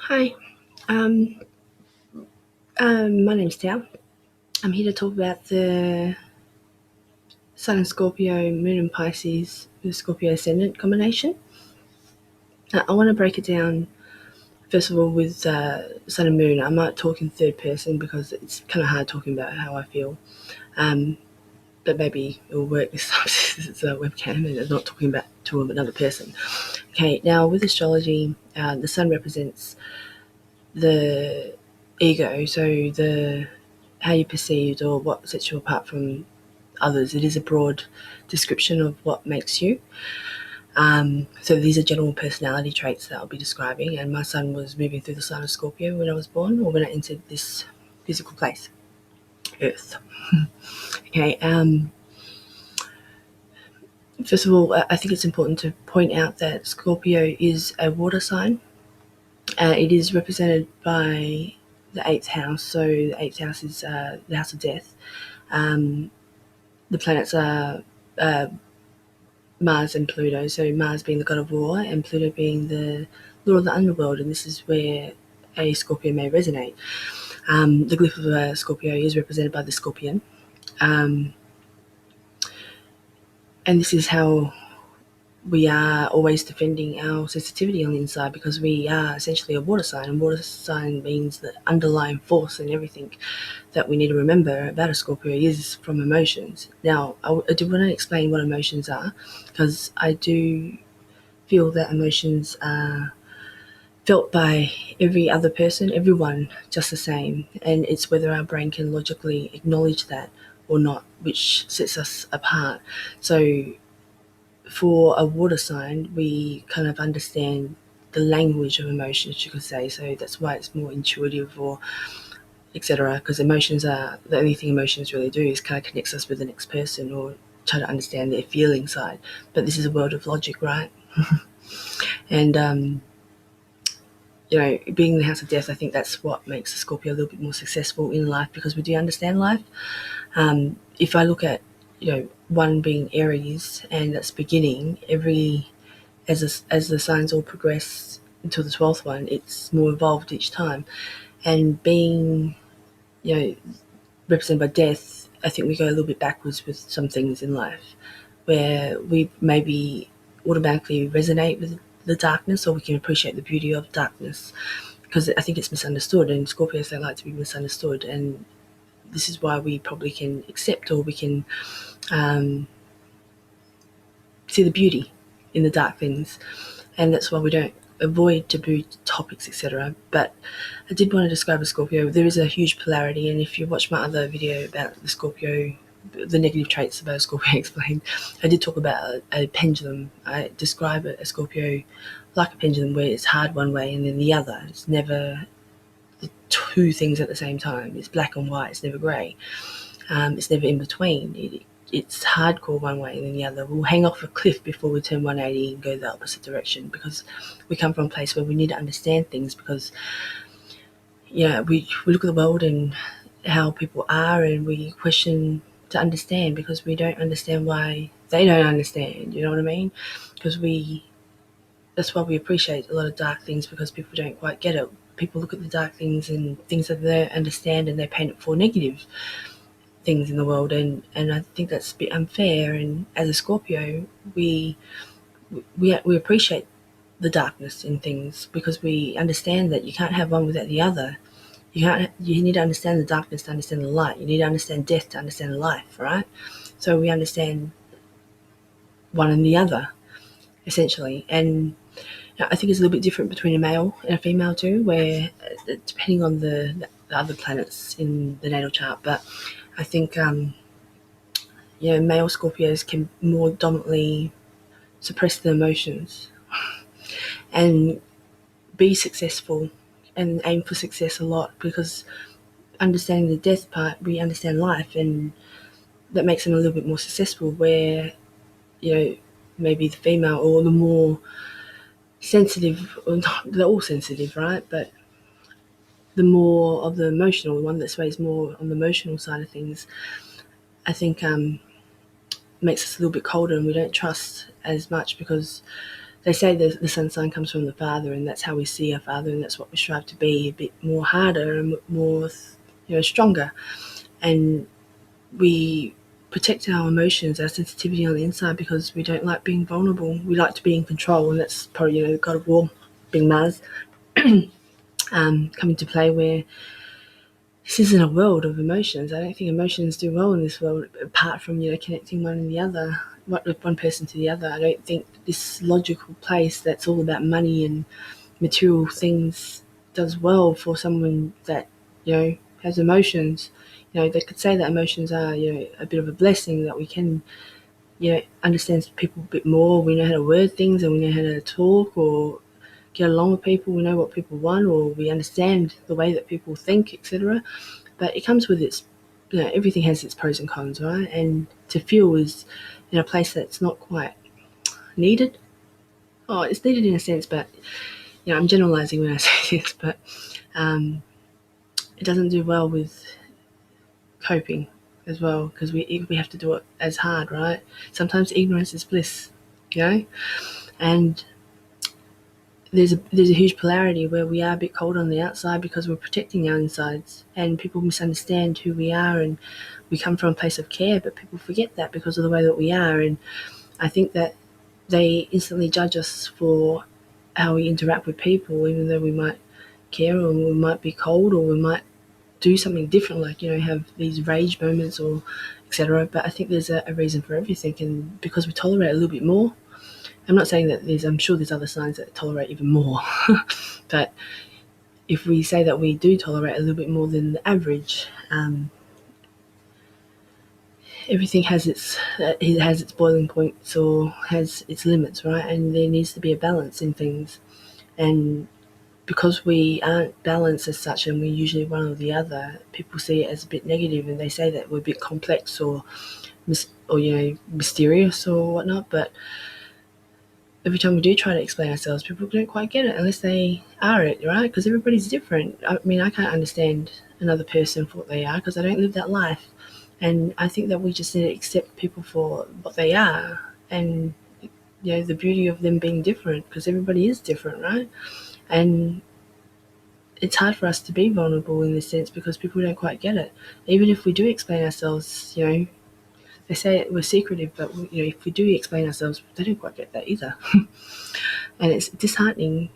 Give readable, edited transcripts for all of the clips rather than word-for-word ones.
Hi, um, my name's Tao. I'm here to talk about the Sun and Scorpio, Moon and Pisces, the Scorpio Ascendant combination. I want to break it down, first of all, with Sun and Moon. I might talk in third person because it's kind of hard talking about how I feel. Um, but maybe it'll work this time since it's a webcam and I'm not talking about to another person. Okay, now with astrology, the Sun represents the ego, so the how you perceived or what sets you apart from others. It is a broad description of what makes you. So these are general personality traits that I'll be describing. And my sun was moving through the sign of Scorpio when I was born, or when I entered this physical place, Earth. Okay. First of all, I think it's important to point out that Scorpio is a water sign. It is represented by the eighth house. So the eighth house is the house of death. The planets are Mars and Pluto. So Mars being the god of war and Pluto being the lord of the underworld, and this is where a Scorpio may resonate. The glyph of a Scorpio is represented by the scorpion, um, and this is how we are always defending our sensitivity on the inside, because we are essentially a water sign, and water sign means the underlying force and everything that we need to remember about a Scorpio is from emotions. Now, I do want to explain what emotions are, because I do feel that emotions are felt by every other person, everyone, just the same. And it's whether our brain can logically acknowledge that or not, which sets us apart. So for a water sign, we kind of understand the language of emotions, you could say. So that's why it's more intuitive or etc. Because emotions are the only thing emotions really do is kind of connects us with the next person or try to understand their feeling side. But this is a world of logic, right? And being in the house of death, I think that's what makes a Scorpio a little bit more successful in life, because we do understand life. If I look at, one being Aries, and that's beginning, as the signs all progress until the 12th one, it's more evolved each time. And being, you know, represented by death, I think we go a little bit backwards with some things in life, where we maybe automatically resonate with the darkness, or we can appreciate the beauty of darkness, because I think it's misunderstood, and Scorpios, they like to be misunderstood, and this is why we probably can accept, or we can see the beauty in the dark things, and that's why we don't avoid taboo topics, etc. But I did want to describe a Scorpio. There is a huge polarity, and if you watch my other video about the Scorpio, the negative traits about a Scorpio explained, I did talk about a pendulum. I describe a Scorpio like a pendulum, where it's hard one way and then the other. It's never the two things at the same time. It's black and white. It's never grey. It's never in between. It's hardcore one way and then the other. We'll hang off a cliff before we turn 180 and go the opposite direction, because we come from a place where we need to understand things, because we look at the world and how people are, and we question to understand, because we don't understand why they don't understand, you know what I mean? Because that's why we appreciate a lot of dark things, because people don't quite get it. People look at the dark things and things that they don't understand, and they paint it for negative things in the world, and I think that's a bit unfair. And as a Scorpio, we appreciate the darkness in things, because we understand that you can't have one without the other. You need to understand the darkness to understand the light. You need to understand death to understand life, right? So we understand one and the other, essentially. And I think it's a little bit different between a male and a female too, where depending on the other planets in the natal chart. But I think male Scorpios can more dominantly suppress their emotions and be successful and aim for success a lot, because understanding the death part, we understand life, and that makes them a little bit more successful, where, maybe the female, or the more sensitive, or not, they're all sensitive, right? But the more of the emotional, the one that sways more on the emotional side of things, I think makes us a little bit colder, and we don't trust as much, because they say the sun sign comes from the father, and that's how we see our father, and that's what we strive to be, a bit more harder and more, stronger. And we protect our emotions, our sensitivity on the inside, because we don't like being vulnerable. We like to be in control, and that's probably, the god of war, being Mars, coming to play, where this isn't a world of emotions. I don't think emotions do well in this world, apart from, connecting one and the other, one person to the other. I don't think this logical place that's all about money and material things does well for someone that, has emotions. They could say that emotions are, a bit of a blessing, that we can, understand people a bit more. We know how to word things, and we know how to talk or get along with people. We know what people want, or we understand the way that people think, etc. But it comes with its, everything has its pros and cons, right? And to feel is in a place that's not quite needed. Oh, it's needed in a sense, but I'm generalizing when I say this, but it doesn't do well with coping as well, because we have to do it as hard, right? Sometimes ignorance is bliss, and there's a huge polarity where we are a bit cold on the outside because we're protecting our insides, and people misunderstand who we are, and we come from a place of care, but people forget that because of the way that we are. And I think that they instantly judge us for how we interact with people, even though we might care, or we might be cold, or we might do something different, like, have these rage moments or etc. But I think there's a reason for everything, and because we tolerate a little bit more. I'm not saying that I'm sure there's other signs that tolerate even more, but if we say that we do tolerate a little bit more than the average, everything has its boiling points, or has its limits, right? And there needs to be a balance in things. And because we aren't balanced as such, and we're usually one or the other, people see it as a bit negative, and they say that we're a bit complex, or mysterious or whatnot. But every time we do try to explain ourselves, people don't quite get it unless they are it, right? Because everybody's different. I mean, I can't understand another person for what they are, because I don't live that life. And I think that we just need to accept people for what they are, and the beauty of them being different, because everybody is different, right? And it's hard for us to be vulnerable in this sense, because people don't quite get it. Even if we do explain ourselves, they say we're secretive, but if we do explain ourselves, they don't quite get that either. And it's disheartening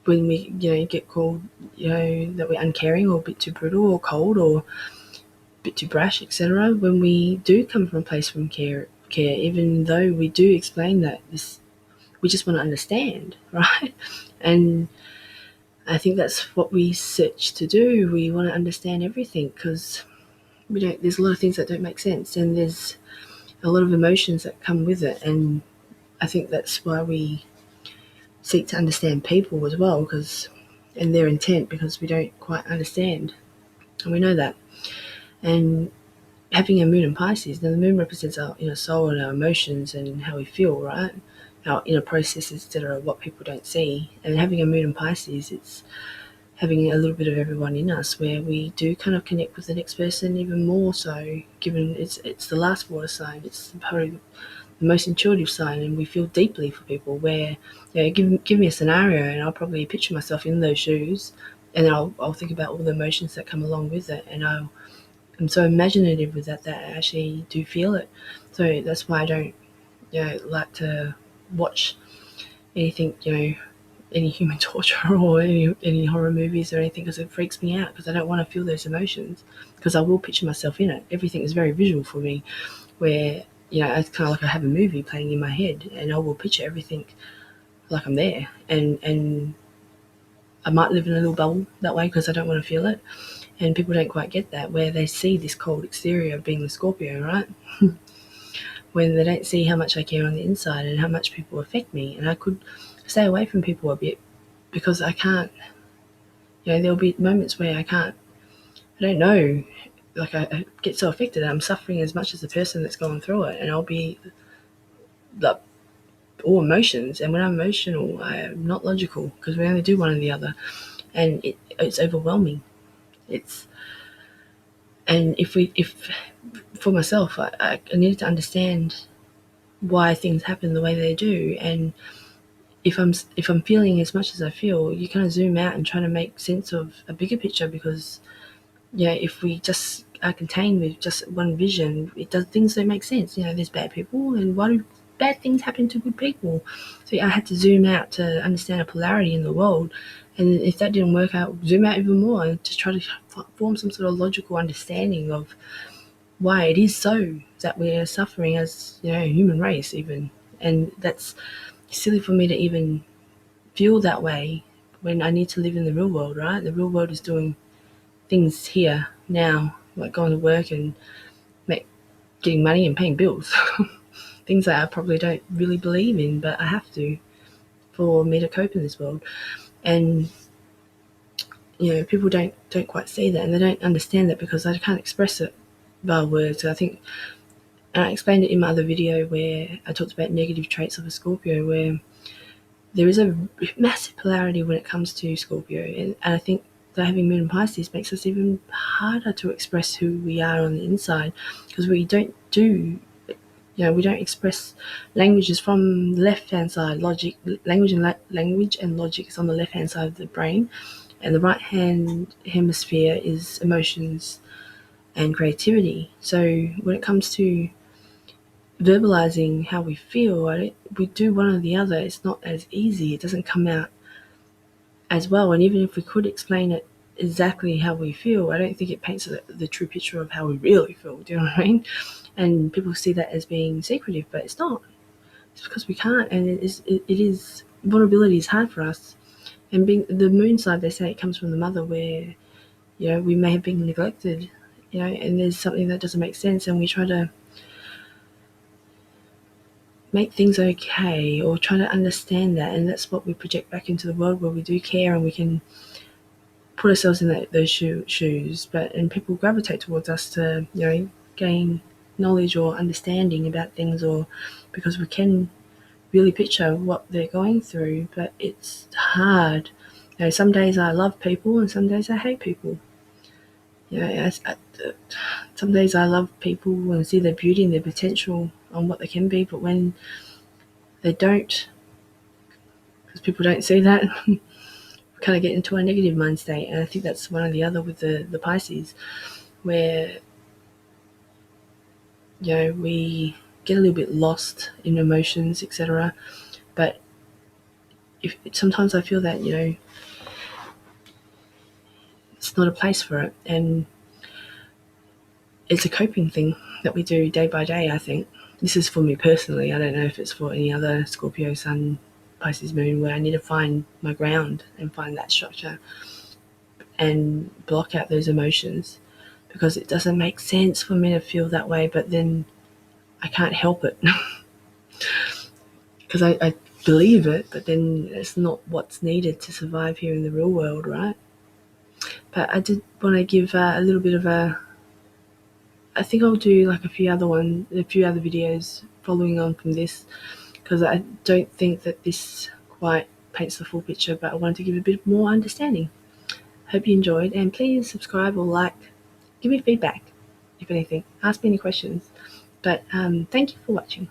when we get called, that we're uncaring, or a bit too brutal, or cold, or a bit too brash, etc. When we do come from a place from care, even though we do explain that we just want to understand, right? And I think that's what we search to do. We want to understand everything, because there's a lot of things that don't make sense, and there's a lot of emotions that come with it. And I think that's why we seek to understand people as well, and their intent, because we don't quite understand, and we know that. And having a moon in Pisces, now the moon represents our inner soul and our emotions and how we feel, right? Our inner processes, etc., what people don't see. And having a moon in Pisces, it's having a little bit of everyone in us, where we do kind of connect with the next person even more so, given it's the last water sign. It's probably the most intuitive sign, and we feel deeply for people, where give me a scenario, and I'll probably picture myself in those shoes, and then I'll think about all the emotions that come along with it, and I'm so imaginative with that I actually do feel it. So that's why I don't like to watch anything, any human torture, or any horror movies or anything, because it freaks me out, because I don't want to feel those emotions, because I will picture myself in it. Everything is very visual for me, where it's kind of like I have a movie playing in my head, and I will picture everything like I'm there, and I might live in a little bubble that way, because I don't want to feel it. And people don't quite get that, where they see this cold exterior of being the Scorpio, right? When they don't see how much I care on the inside, and how much people affect me. And I could stay away from people a bit, because I can't, there'll be moments where I don't know, like I get so affected, I'm suffering as much as the person that's going through it, and I'll be like all emotions. And when I'm emotional, I'm not logical, because we only do one or the other, and it's overwhelming. And if for myself, I needed to understand why things happen the way they do, and if I'm feeling as much as I feel, you kind of zoom out and try to make sense of a bigger picture, because if we just are contained with just one vision, things don't make sense. There's bad people, and why do bad things happen to good people? So I had to zoom out to understand a polarity in the world, and if that didn't work out, zoom out even more and to try to form some sort of logical understanding of why it is so that we're suffering as human race even. And that's silly for me to even feel that way when I need to live in the real world, right? The real world is doing things here now, like going to work and getting money and paying bills. Things that I probably don't really believe in, but I have to for me to cope in this world. And people don't quite see that, and they don't understand that because I can't express it by words. So I think, and I explained it in my other video where I talked about negative traits of a Scorpio, where there is a massive polarity when it comes to Scorpio, and I think that having Moon in Pisces makes us even harder to express who we are on the inside, because we don't express languages from the left-hand side. Language and logic is on the left-hand side of the brain, and the right-hand hemisphere is emotions and creativity. So when it comes to verbalizing how we feel, we do one or the other. It's not as easy. It doesn't come out as well. And even if we could explain it exactly how we feel, I don't think it paints the true picture of how we really feel. Do you know what I mean? And people see that as being secretive, but it's not. It's because we can't, and it is vulnerability is hard for us. And being the moon side, they say it comes from the mother, where we may have been neglected, and there's something that doesn't make sense, and we try to make things okay or try to understand that, and that's what we project back into the world, where we do care and we can put ourselves in those shoes. And people gravitate towards us to gain knowledge or understanding about things, or because we can really picture what they're going through. But it's hard. Some days I love people and some days I hate people. Some days I love people and see their beauty and their potential on what they can be, but when they don't, because people don't see that, we kind of get into a negative mind state. And I think that's one or the other with the Pisces, where we get a little bit lost in emotions, etc. But sometimes I feel that it's not a place for it, and it's a coping thing that we do day by day. I think this is for me personally. I don't know if it's for any other Scorpio Sun, Pisces Moon, where I need to find my ground and find that structure and block out those emotions, because it doesn't make sense for me to feel that way, but then I can't help it because I believe it, but then it's not what's needed to survive here in the real world, right? But I did want to give a little bit of I think I'll do like a few other videos following on from this, because I don't think that this quite paints the full picture, but I wanted to give a bit more understanding. Hope you enjoyed, and please subscribe or like, give me feedback if anything, ask me any questions. But thank you for watching.